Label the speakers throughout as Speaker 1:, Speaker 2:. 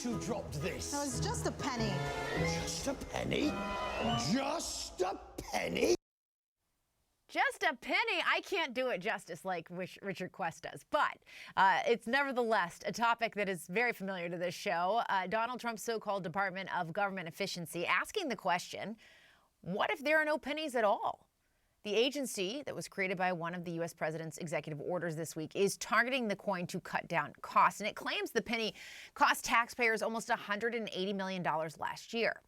Speaker 1: this who dropped this?
Speaker 2: No, it's just a penny.
Speaker 1: Just a penny? Just a penny?
Speaker 3: Just a penny. I can't do it justice like Richard Quest does, but it's nevertheless a topic that is very familiar to this show. Donald Trump's so-called Department of Government Efficiency asking the question, what if there are no pennies at all? The agency that was created by one of the U.S. president's executive orders this week is targeting the coin to cut down costs, and it claims the penny cost taxpayers almost $180 million last year.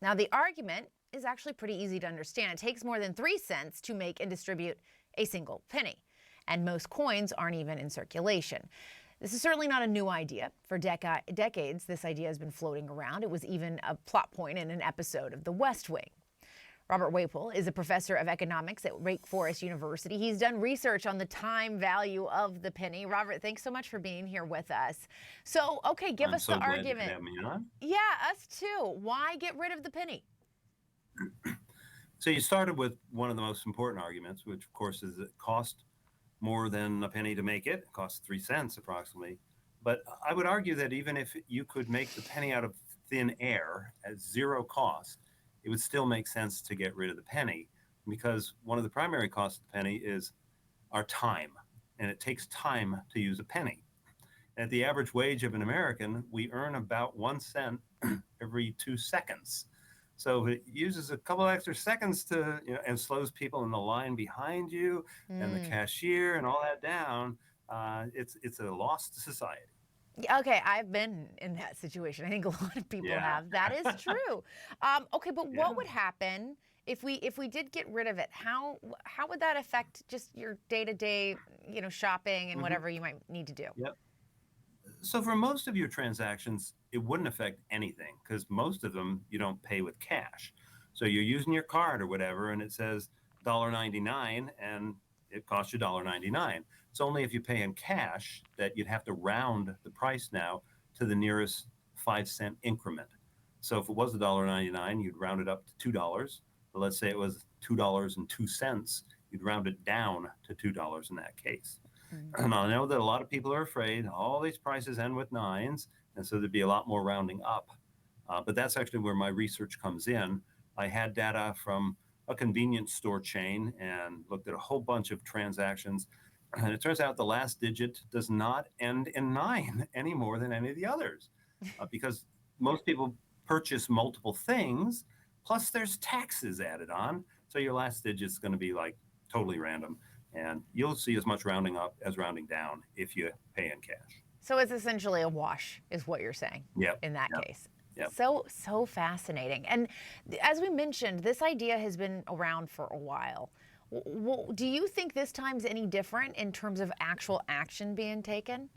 Speaker 3: Now, the argument is actually pretty easy to understand. It takes more than 3 cents to make and distribute a single penny, and most coins aren't even in circulation. This is certainly not a new idea. For decades, this idea has been floating around. It was even a plot point in an episode of The West Wing. Robert Whaples is a professor of economics at Forest University. He's done research on the time value of the penny. Robert, thanks so much for being here with us. So, okay, give us the argument.
Speaker 4: I'm so glad you could have me on.
Speaker 3: Yeah, us too. Why get rid of the penny?
Speaker 4: So you started with one of the most important arguments, which of course is it cost more than a penny to make it. It costs 3 cents approximately. But I would argue that even if you could make the penny out of thin air at zero cost, it would still make sense to get rid of the penny, because one of the primary costs of the penny is our time, and it takes time to use a penny. At the average wage of an American, we earn about 1 cent every 2 seconds. So it uses a couple extra seconds to, and slows people in the line behind you and the cashier and all that down. It's a loss to society.
Speaker 3: Okay, I've been in that situation. I think a lot of people have. That is true. Okay, but what would happen if we did get rid of it? How would that affect just your day-to-day, shopping and whatever you might need to do?
Speaker 4: Yep. So for most of your transactions, it wouldn't affect anything, because most of them you don't pay with cash. So you're using your card or whatever, and it says $1.99, and it costs you $1.99. It's only if you pay in cash that you'd have to round the price now to the nearest 5-cent increment. So if it was $1.99, you'd round it up to $2. But let's say it was $2.02, you'd round it down to $2 in that case. And I know that a lot of people are afraid all these prices end with nines, and so there'd be a lot more rounding up. But that's actually where my research comes in. I had data from a convenience store chain and looked at a whole bunch of transactions. And it turns out the last digit does not end in 9 any more than any of the others, because most people purchase multiple things, plus there's taxes added on. So your last digit is going to be like totally random. And you'll see as much rounding up as rounding down if you pay in cash.
Speaker 3: So it's essentially a wash, is what you're saying. In that case.
Speaker 4: Yep.
Speaker 3: So fascinating. And as we mentioned, this idea has been around for a while. Do you think this time's any different in terms of actual action being taken?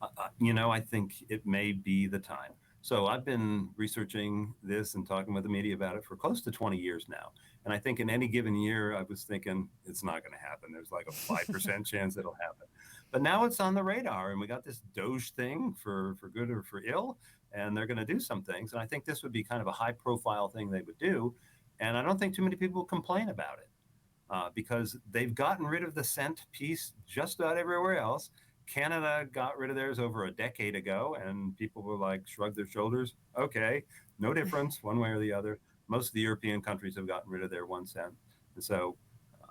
Speaker 4: I think it may be the time. So I've been researching this and talking with the media about it for close to 20 years now. And I think in any given year, I was thinking it's not going to happen. There's like a 5% chance it'll happen. But now it's on the radar, and we got this Doge thing for good or for ill, and they're going to do some things. And I think this would be kind of a high profile thing they would do. And I don't think too many people complain about it because they've gotten rid of the cent piece just about everywhere else. Canada got rid of theirs over a decade ago, and people were like, shrug their shoulders. Okay, no difference one way or the other. Most of the European countries have gotten rid of their 1 cent. And so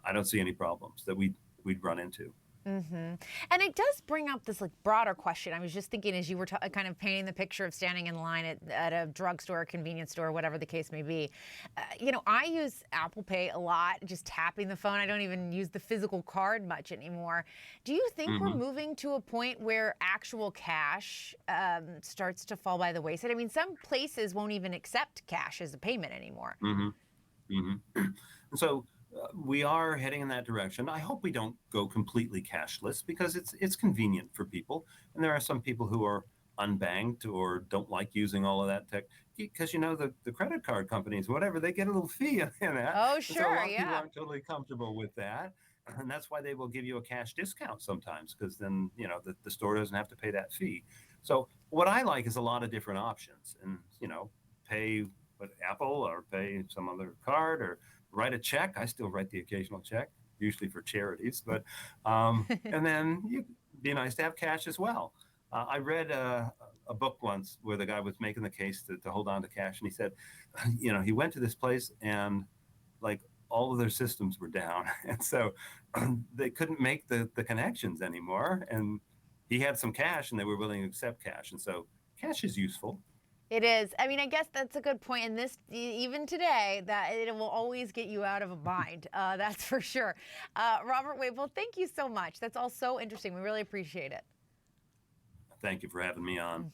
Speaker 4: I don't see any problems that we'd run into.
Speaker 3: And it does bring up this broader question. I was just thinking as you were kind of painting the picture of standing in line at a drugstore, convenience store, whatever the case may be. I use Apple Pay a lot, just tapping the phone. I don't even use the physical card much anymore. Do you think we're moving to a point where actual cash starts to fall by the wayside? I mean, some places won't even accept cash as a payment anymore.
Speaker 4: So we are heading in that direction. I hope we don't go completely cashless, because it's convenient for people. And there are some people who are unbanked or don't like using all of that tech, because the credit card companies, whatever, they get a little fee in that.
Speaker 3: Oh, sure,
Speaker 4: so a lot of people aren't totally comfortable with that. And that's why they will give you a cash discount sometimes, because then, the store doesn't have to pay that fee. So what I like is a lot of different options, and, pay with Apple or pay some other card or write a check. I still write the occasional check, usually for charities, but, and then it'd be nice to have cash as well. I read a a book once where the guy was making the case to hold on to cash, and he said, he went to this place and like all of their systems were down, and so they couldn't make the connections anymore. And he had some cash, and they were willing to accept cash, and so cash is useful.
Speaker 3: It is. I mean, I guess that's a good point. And this, even today, that it will always get you out of a bind. That's for sure. Robert Whaples, thank you so much. That's all so interesting. We really appreciate it.
Speaker 4: Thank you for having me on.